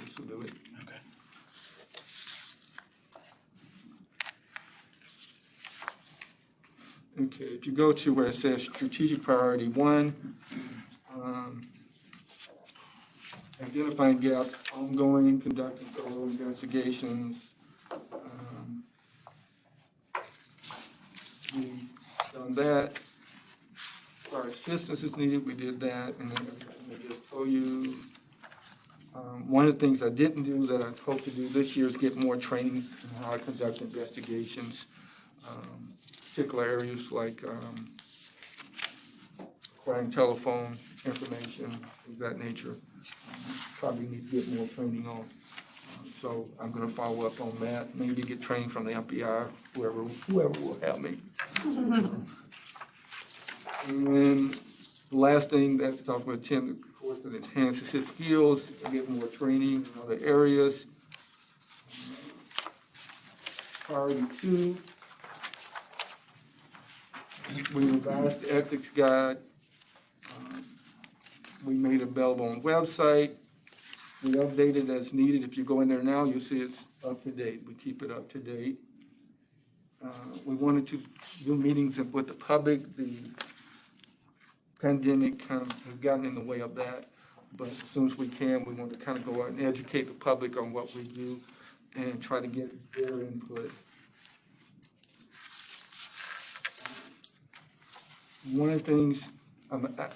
This will do it. Okay. Okay, if you go to where it says strategic priority 1, identifying gaps, ongoing, conducting thorough investigations. We've done that. Our assistance is needed, we did that, and then I just told you. One of the things I didn't do that I hope to do this year is get more training on how to conduct investigations. Particular areas like acquiring telephone information, things of that nature. Probably need to get more training on. So I'm going to follow up on that. Maybe get training from the FBI, whoever will help me. And the last thing that's talking about attend a course that enhances his skills, get more training in other areas. Priority 2. We revised the ethics guide. We made it available on the website. We update it as needed. If you go in there now, you'll see it's up to date. We keep it up to date. We wanted to do meetings with the public. The pandemic kind of has gotten in the way of that. But as soon as we can, we want to kind of go out and educate the public on what we do and try to get their input. One of the things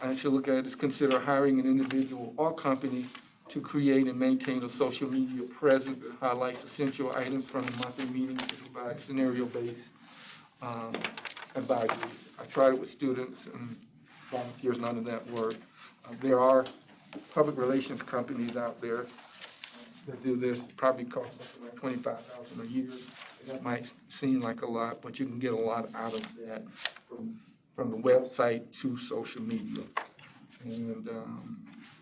I should look at is consider hiring an individual or company to create and maintain a social media presence that highlights essential items from the monthly meetings to provide scenario-based advisories. I tried it with students and volunteers, none of that worked. There are public relations companies out there that do this, probably cost something like $25,000 a year. That might seem like a lot, but you can get a lot out of that from the website to social media. And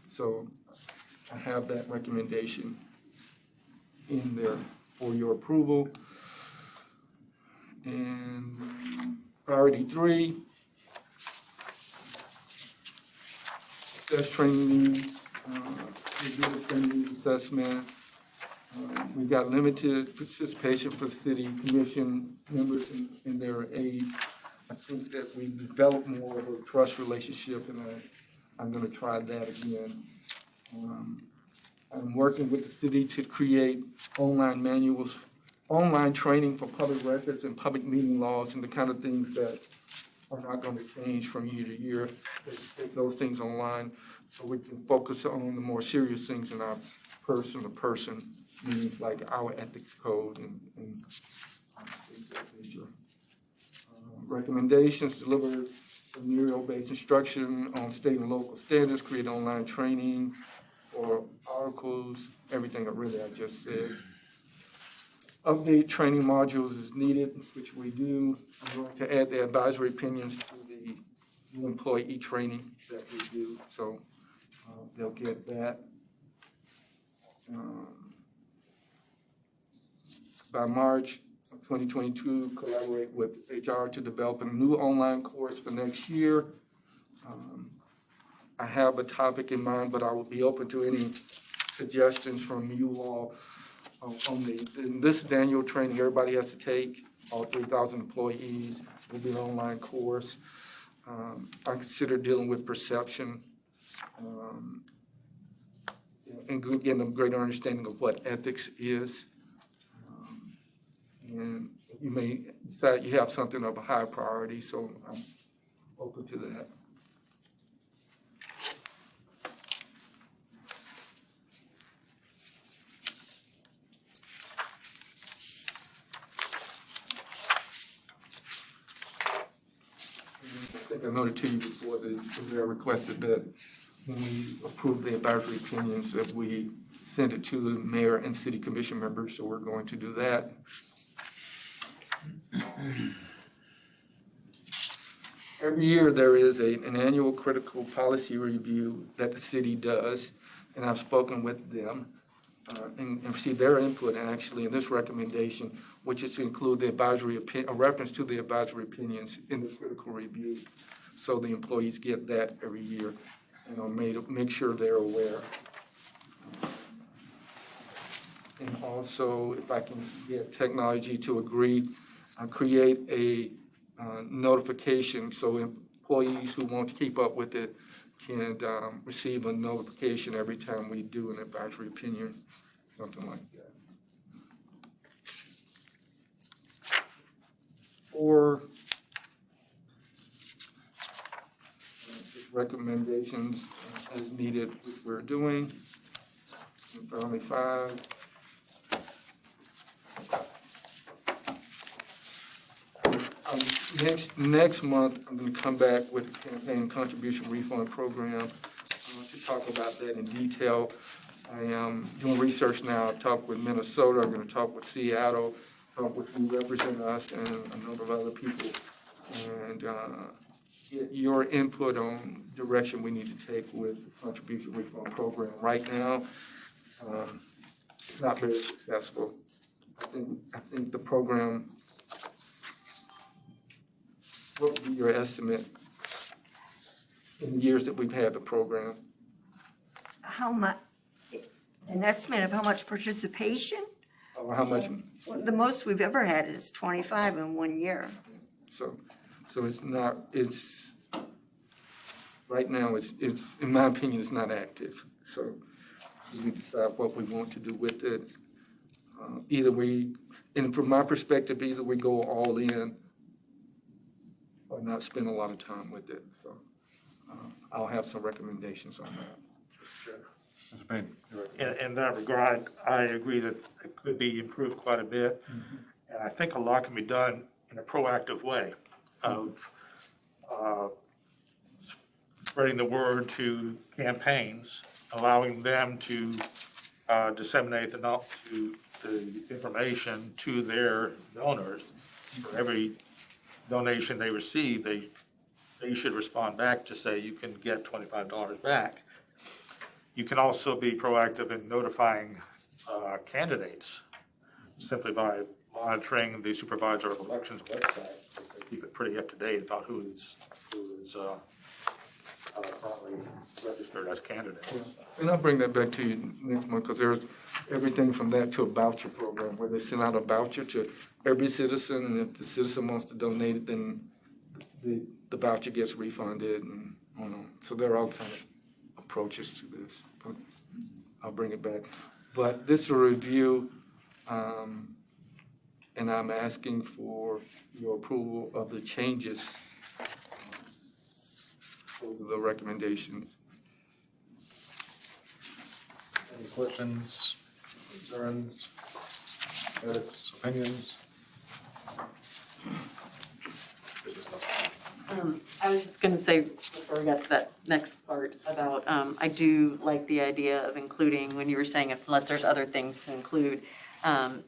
so I have that recommendation in there for your approval. And priority 3, assess training needs, review the training needs assessment. We've got limited participation for city commission members in their aides. I think that we've developed more of a trust relationship, and I'm going to try that again. I'm working with the city to create online manuals, online training for public records and public meeting laws, and the kind of things that are not going to change from year to year. Take those things online so we can focus on the more serious things in our person-to-person meetings, like our ethics code and things of that nature. Recommendations: deliver scenario-based instruction on state and local standards, create online training or articles, everything I just said. Update training modules as needed, which we do. I'm going to add the advisory opinions to the new employee training that we do, so they'll get that. By March 2022, collaborate with HR to develop a new online course for next year. I have a topic in mind, but I will be open to any suggestions from you all on this is the annual training everybody has to take, all 3,000 employees. It'll be an online course. I consider dealing with perception and getting a greater understanding of what ethics is. And you may decide you have something of a high priority, so I'm open to that. think I noted to you before, the mayor requested that when we approve the advisory opinions, that we send it to the mayor and city commission members, so we're going to do that. Every year, there is an annual critical policy review that the city does, and I've spoken with them and received their input, and actually in this recommendation, which is to include the advisory a reference to the advisory opinions in the critical review, so the employees get that every year, and I'll make sure they're aware. And also, if I can get technology to agree, create a notification so employees who want to keep up with it can receive a notification every time we do an advisory opinion, something like that. Or recommendations as needed, which we're doing. Only 5. Next month, I'm going to come back with the campaign contribution refund program to talk about that in detail. I am doing research now. I've talked with Minnesota. I'm going to talk with Seattle, talk with who represent us and a number of other people, and get your input on direction we need to take with the contribution refund program. Right now, it's not very successful. I think the program. What would be your estimate in the years that we've had the program? How much, an estimate of how much participation? Or how much? Well, the most we've ever had is 25 in 1 year. So it's not, right now, it's, in my opinion, it's not active. So we decide what we want to do with it. And from my perspective, either we go all in or not spend a lot of time with it. So I'll have some recommendations on that. Mr. Payne, you're right. In that regard, I agree that it could be improved quite a bit. And I think a lot can be done in a proactive way of spreading the word to campaigns, allowing them to disseminate the information to their donors. For every donation they receive, they should respond back to say you can get $25 back. You can also be proactive in notifying candidates simply by monitoring the Supervisor of Elections website. They keep it pretty up to date about who is currently registered as candidates. And I'll bring that back to you next month, because there's everything from that to a voucher program where they send out a voucher to every citizen, and if the citizen wants to donate it, then the voucher gets refunded, and on. So there are all kind of approaches to this. But I'll bring it back. But this is a review, and I'm asking for your approval of the changes over the recommendations. Any questions, concerns, edits, opinions? I was just gonna say, before we got to that next part, about, I do like the idea of including, when you were saying unless there's other things to include,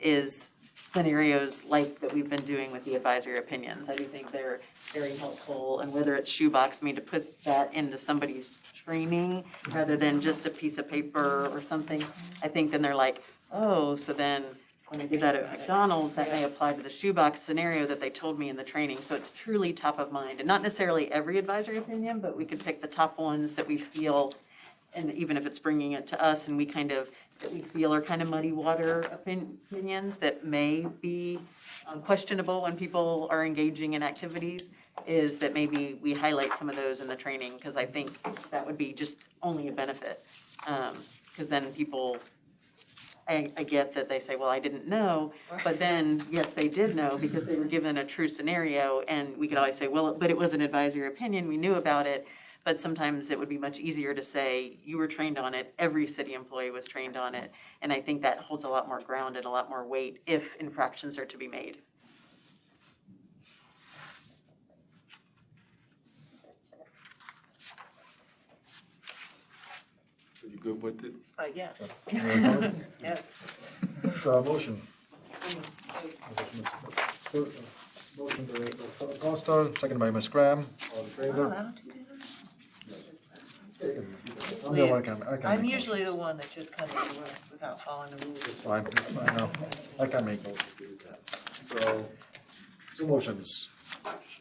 is scenarios like that we've been doing with the advisory opinions. I do think they're very helpful, and whether it's shoebox me to put that into somebody's training rather than just a piece of paper or something, I think then they're like, oh, so then when I did that at McDonald's, that may apply to the shoebox scenario that they told me in the training. So it's truly top of mind, and not necessarily every advisory opinion, but we could pick the top ones that we feel, and even if it's bringing it to us and we kind of, that we feel are kind of muddy water opinions that may be questionable when people are engaging in activities, is that maybe we highlight some of those in the training, because I think that would be just only a benefit. Because then people, I get that they say, well, I didn't know, but then, yes, they did know because they were given a true scenario, and we could always say, well, but it was an advisory opinion, we knew about it. But sometimes it would be much easier to say, you were trained on it, every city employee was trained on it. And I think that holds a lot more ground and a lot more weight if infractions are to be made. You good with it? Yes, Any comments? yes. Motion. Motion by Costa, second by Ms. Graham. All in favor? Allowed to do I'm the one I that? can I'm make usually the one that just kind of runs without following the rules. motions. Fine, it's fine, no. I can make motions. So, two motions.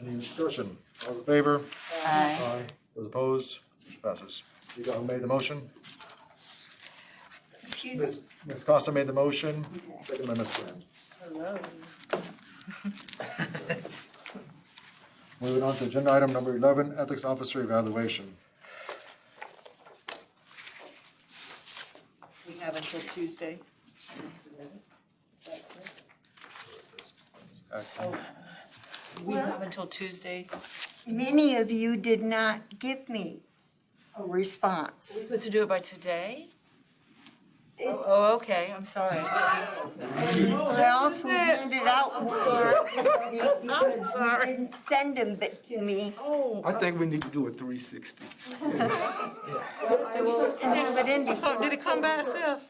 Any discussion? All in favor? Aye. Those opposed? Motion passes. You got who made the motion? Excuse me. Ms. Costa made the motion, second by Ms. Graham. Hello. Moving on to agenda item number 11, Ethics Officer Evaluation. We have until Tuesday. We have until Tuesday. Many of you did not give me a response. We're supposed to do it by today? It's- Oh, okay, I'm sorry. I also handed out ones to everybody because you didn't send them to me. Oh. I think we need to do a 360. And have it in before. Did it come by itself?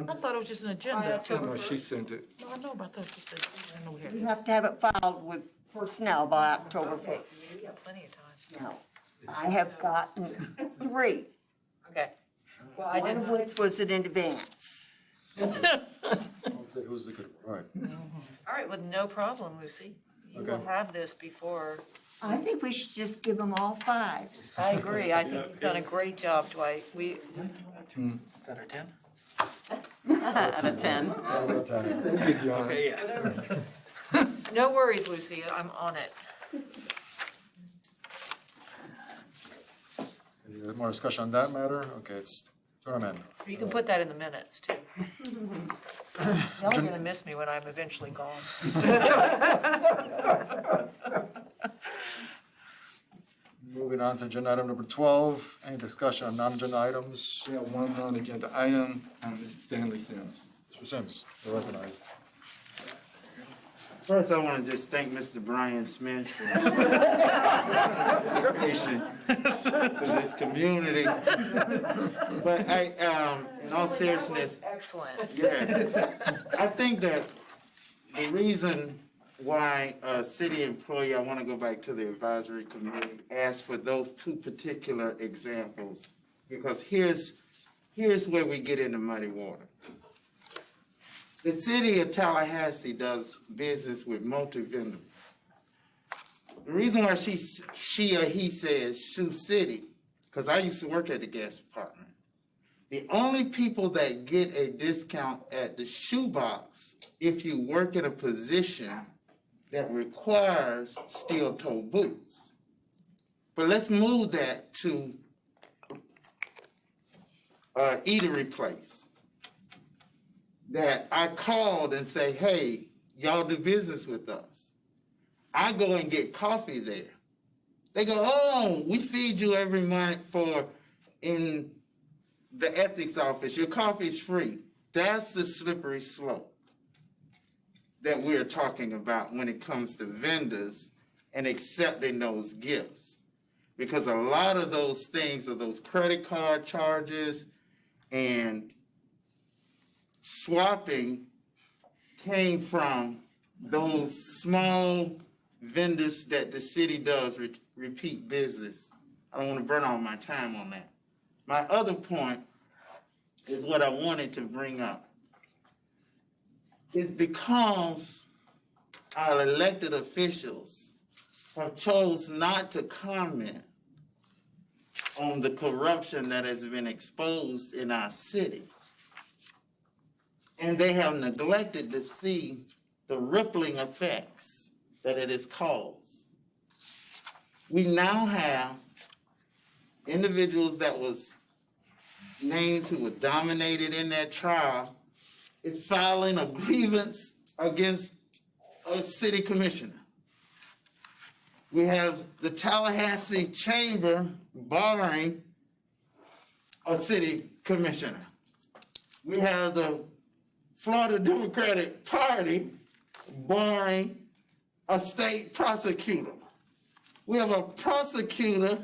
I thought it was just an agenda. No, she sent it. No, I know, but I thought it was just a, I know we had. You have to have it filed with personnel by October 5th. We got plenty of time. Now, I have gotten 3, Okay. Well, I one of didn't, which was in advance. I'll say who's the good one, all right. all right, well, no problem, Lucy. You will Okay. have this before, I think we should just give them all 5s. I agree, I think you've done a great job, Dwight. We. Is that our 10? Out of 10. Thank you, John. Yeah. No worries, Lucy, I'm on it. Any more discussion on that matter? Okay, it's turn them in. You can put that in the minutes, too. Y'all are gonna miss me when I'm eventually gone. Moving on to agenda item number 12, any discussion on non-agenda items? We have one non-agenda item, Stanley Sims. Mr. Sims, you're recognized. First, I want to just thank Mr. Brian Smith for his contribution to this community. But in all seriousness, Excellent. yes, I think that the reason why a city employee, I want to go back to the advisory committee, asked for those 2 particular examples, because here's where we get into muddy water. The city of Tallahassee does business with multi-vendor. The reason why she or he says Sioux City, because I used to work at the gas department. The only people that get a discount at the shoebox, if you work in a position that requires steel-toe boots. But let's move that to eatery place. That I called and say, hey, y'all do business with us. I go and get coffee there. They go, oh, we feed you every month in the ethics office. Your coffee's free. That's the slippery slope that we're talking about when it comes to vendors and accepting those gifts. Because a lot of those things are those credit card charges and swapping came from those small vendors that the city does repeat business. I don't want to burn all my time on that. My other point is what I wanted to bring up. It's because our elected officials have chose not to comment on the corruption that has been exposed in our city. And they have neglected to see the rippling effects that it has caused. We now have individuals that was names who were dominated in that trial is filing a grievance against a city commissioner. We have the Tallahassee Chamber barring a city commissioner. We have the Florida Democratic Party barring a state prosecutor. We have a prosecutor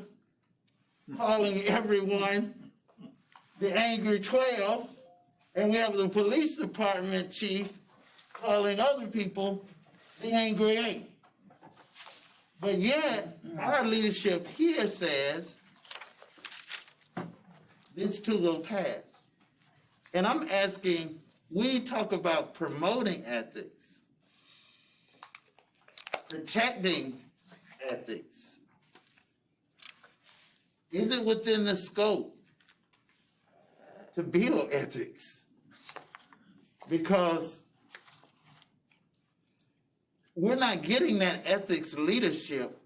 calling everyone the Angry 12, and we have the police department chief calling other people the Angry 8. But yet, our leadership here says this too will pass. And I'm asking, we talk about promoting ethics, protecting ethics. Is it within the scope to build ethics? Because we're not getting that ethics leadership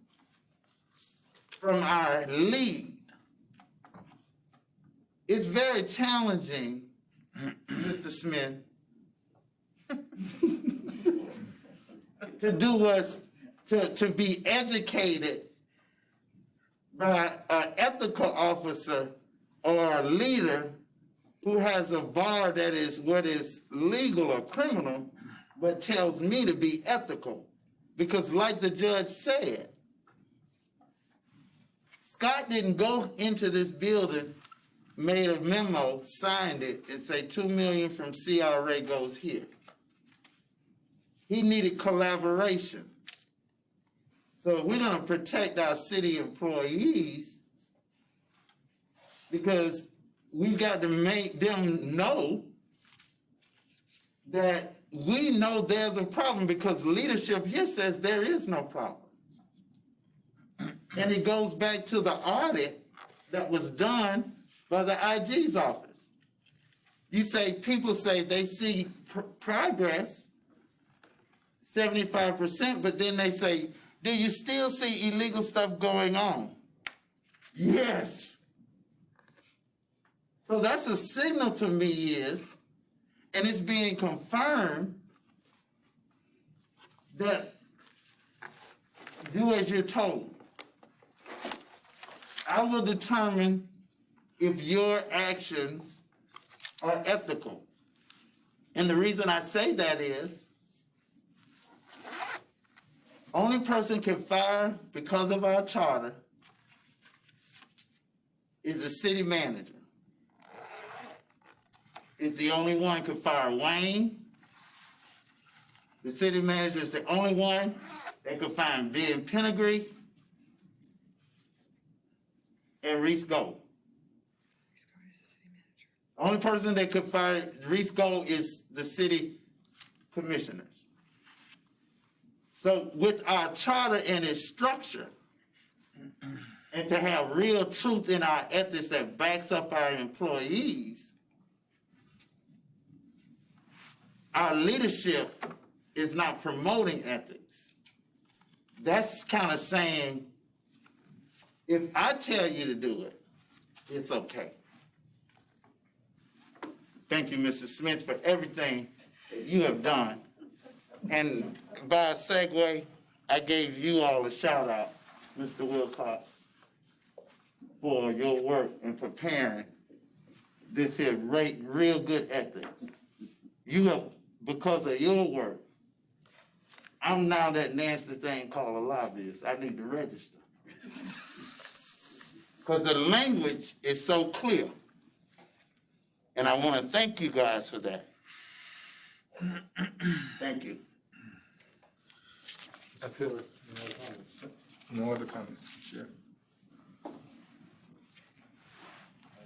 from our lead. It's very challenging, Mr. Smith, to do what's, to be educated by an ethical officer or a leader who has a bar that is what is legal or criminal, but tells me to be ethical. Because like the judge said, Scott didn't go into this building, made a memo, signed it, and say 2 million from CRA goes here. He needed collaboration. So if we're gonna protect our city employees, because we've got to make them know that we know there's a problem, because leadership here says there is no problem. And it goes back to the audit that was done by the IG's office. You say, people say they see progress, 75%, but then they say, do you still see illegal stuff going on? Yes. So that's a signal to me is, and it's being confirmed, that do as you're told. I will determine if your actions are ethical. And the reason I say that is, only person can fire because of our charter is the city manager. Is the only one can fire Wayne. The city manager is the only one that could find Ben Penegry and Reese Gold. Only person that could fire Reese Gold is the city commissioners. So with our charter and its structure, and to have real truth in our ethics that backs up our employees, our leadership is not promoting ethics. That's kind of saying, if I tell you to do it, it's okay. Thank you, Mrs. Smith, for everything that you have done. And by segue, I gave you all a shout out, Mr. Wilcox, for your work in preparing this here real good ethics. You have, because of your work, I'm now that nasty thing called a lobbyist. I need to register. Because the language is so clear. And I want to thank you guys for that. Thank you. That's it. No other comments. Chair.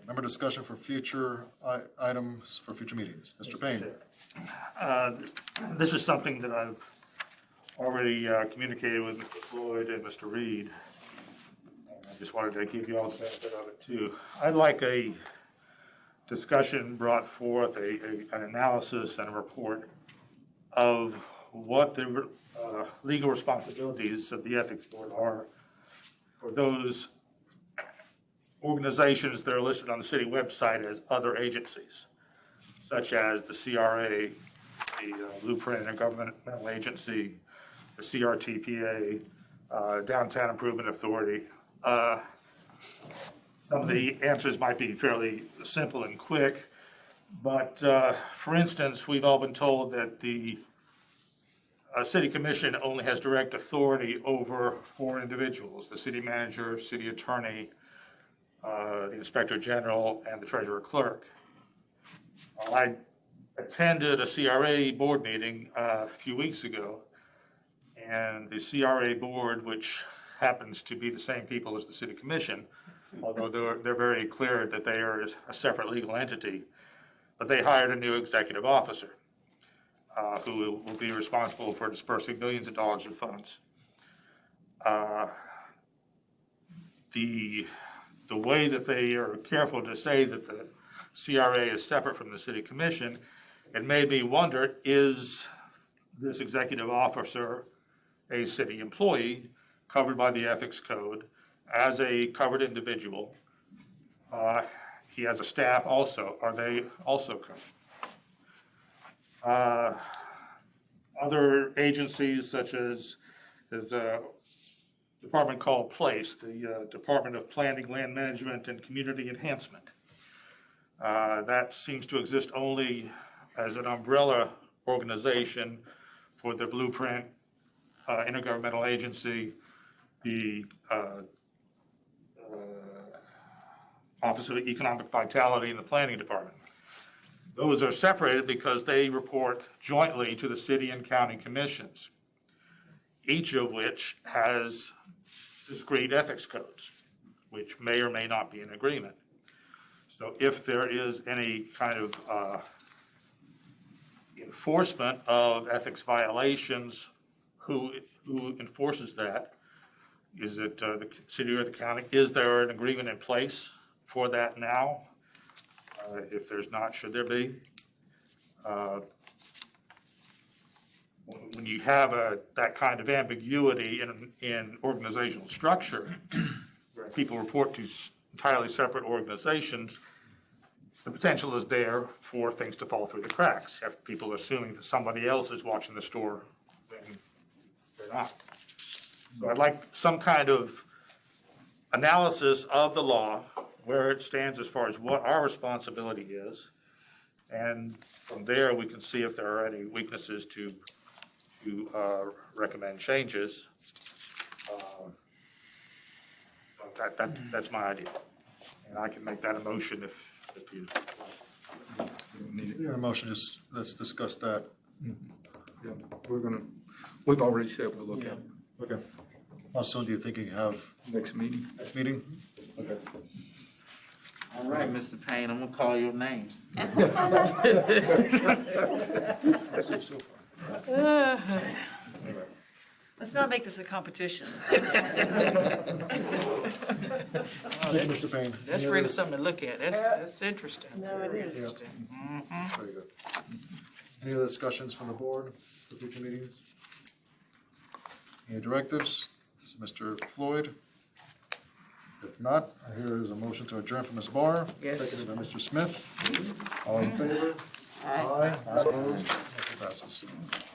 Member discussion for future items for future meetings. Mr. Payne. This is something that I've already communicated with Mr. Floyd and Mr. Reed. I just wanted to give you all the benefit of it too. I'd like a discussion brought forth, an analysis and a report of what the legal responsibilities of the Ethics Board are for those organizations that are listed on the city website as other agencies, such as the CRA, the Blueprint Intergovernmental Agency, the CRTPA, Downtown Improvement Authority. Some of the answers might be fairly simple and quick, but for instance, we've all been told that the City Commission only has direct authority over 4 individuals: the city manager, city attorney, the Inspector General, and the Treasurer Clerk. I attended a CRA board meeting a few weeks ago, and the CRA board, which happens to be the same people as the City Commission, although they're very clear that they are a separate legal entity, but they hired a new executive officer who will be responsible for dispersing millions of dollars of funds. The way that they are careful to say that the CRA is separate from the City Commission, it made me wonder, is this executive officer a city employee covered by the ethics code as a covered individual? He has a staff also. Are they also covered? Other agencies such as there's a department called PLACE, the Department of Planning, Land Management, and Community Enhancement. That seems to exist only as an umbrella organization for the Blueprint Intergovernmental Agency, the Office of Economic Vitality, and the Planning Department. Those are separated because they report jointly to the city and county commissions, each of which has discrete ethics codes, which may or may not be in agreement. So if there is any kind of enforcement of ethics violations, who enforces that? Is it the city or the county? Is there an agreement in place for that now? If there's not, should there be? When you have that kind of ambiguity in organizational structure, where people report to entirely separate organizations, the potential is there for things to fall through the cracks. If people are assuming that somebody else is watching the store, then they're not. So I'd like some kind of analysis of the law, where it stands as far as what our responsibility is, and from there we can see if there are any weaknesses to recommend changes. That's my idea, and I can make that a motion if you. Your motion is, let's discuss that. Yeah, we've already said we'll look at it Okay. How soon do you think you have next meeting. next meeting? Okay. All right, Mr. Payne, I'm gonna call your name. Let's not make this a competition. Mr. Payne. That's any really other- something to look at. That's interesting. No, it is. Very good. Any other discussions from the board for future meetings? Any directives? Mr. Floyd? If not, here is a motion to adjourn from Ms. Barr, Yes. seconded by Mr. Smith. All in favor? Aye. Opposed? Motion passes.